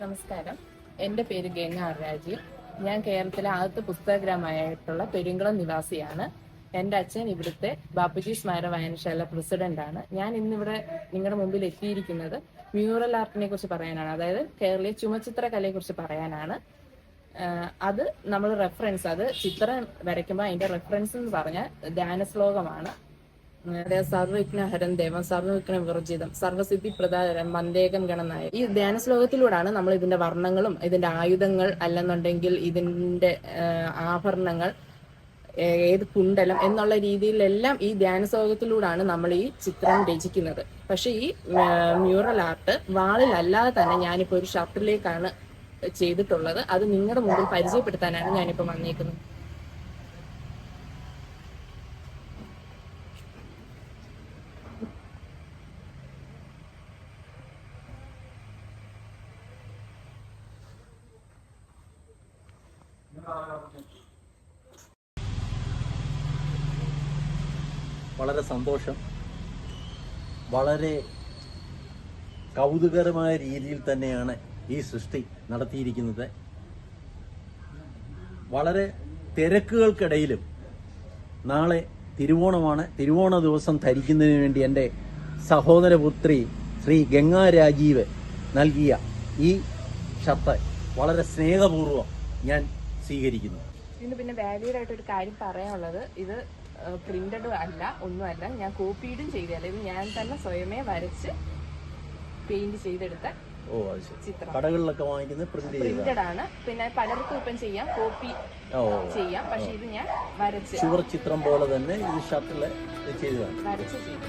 നമസ്കാരം. എൻ്റെ പേര് ഗംഗ രാജീവ്. ഞാൻ കേരളത്തിലെ ആദ്യത്തെ പുസ്തകഗ്രാമമായിട്ടുള്ള പെരുങ്കുളം നിവാസിയാണ്. എൻ്റെ അച്ഛൻ ഇവിടുത്തെ ബാപ്പുജി സ്മാരക വായനശാല പ്രസിഡന്റാണ്. ഞാൻ ഇന്നിവിടെ നിങ്ങളുടെ മുമ്പിൽ എത്തിയിരിക്കുന്നത് മ്യൂറൽ ആർട്ടിനെ കുറിച്ച് പറയാനാണ്. അതായത് കേരളീയ ചുമച്ചിത്ര കലയെ കുറിച്ച് പറയാനാണ്. അത് നമ്മൾ റെഫറൻസ്, അത് ചിത്രം വരയ്ക്കുമ്പോൾ അതിന്റെ റെഫറൻസ് എന്ന് പറഞ്ഞാൽ ധ്യാനശ്ലോകമാണ്. സർവവിഘ്നഹരം ദേവം സർവവിഘ്ന വിവർജിതം സർവസിദ്ധി പ്രദാതരം വന്ദേകം ഗണനായ. ഈ ധ്യാന ശ്ലോകത്തിലൂടെയാണ് നമ്മൾ ഇതിന്റെ വർണ്ണങ്ങളും ഇതിന്റെ ആയുധങ്ങൾ അല്ലെന്നുണ്ടെങ്കിൽ ഇതിന്റെ ആഭരണങ്ങൾ, ഏത് കുണ്ടലം എന്നുള്ള രീതിയിലെല്ലാം ഈ ധ്യാന ശ്ലോകത്തിലൂടെയാണ് നമ്മൾ ഈ ചിത്രം രചിക്കുന്നത്. പക്ഷെ ഈ മ്യൂറൽ ആർട്ട് വാളിലല്ലാതെ തന്നെ ഞാനിപ്പോ ഒരു ഷർട്ടിലേക്കാണ് ചെയ്തിട്ടുള്ളത്. അത് നിങ്ങളുടെ മുമ്പിൽ പരിചയപ്പെടുത്താനാണ് ഞാനിപ്പോ വന്നേക്കുന്നത്. വളരെ സന്തോഷം. വളരെ കൗതുകരമായ രീതിയിൽ തന്നെയാണ് ഈ സൃഷ്ടി നടത്തിയിരിക്കുന്നത്. വളരെ തിരക്കുകൾക്കിടയിലും നാളെ തിരുവോണമാണ്. തിരുവോണ ദിവസം ധരിക്കുന്നതിന് വേണ്ടി എൻ്റെ സഹോദരപുത്രി ശ്രീ ഗംഗാ രാജീവ് നൽകിയ ഈ ഷർട്ട് വളരെ സ്നേഹപൂർവ്വം ഞാൻ സ്വീകരിക്കുന്നു. ഇതിന് പിന്നെ വാല്യൂഡ് ആയിട്ടൊരു കാര്യം പറയാനുള്ളത്, ഇത് പ്രിന്റഡ് അല്ല, ഒന്നുമല്ല. ഞാൻ കോപ്പീഡും ചെയ്തല്ല. ഇത് ഞാൻ തന്നെ സ്വയമേ വരച്ച് പെയിന്റ് ചെയ്തെടുത്ത ചിത്രം. കടകളിലൊക്കെ വാങ്ങിക്കുന്നത് പ്രിന്റഡ് ആണ്. പിന്നെ പലർക്കും ഇപ്പം ചെയ്യാം, കോപ്പി ചെയ്യാം. പക്ഷെ ഇത് ഞാൻ വരച്ച് ചുവർ ചിത്രം പോലെ തന്നെ ഇത് ഷർട്ടില് ചെയ്തതാണ്, വരച്ച് ചെയ്തു.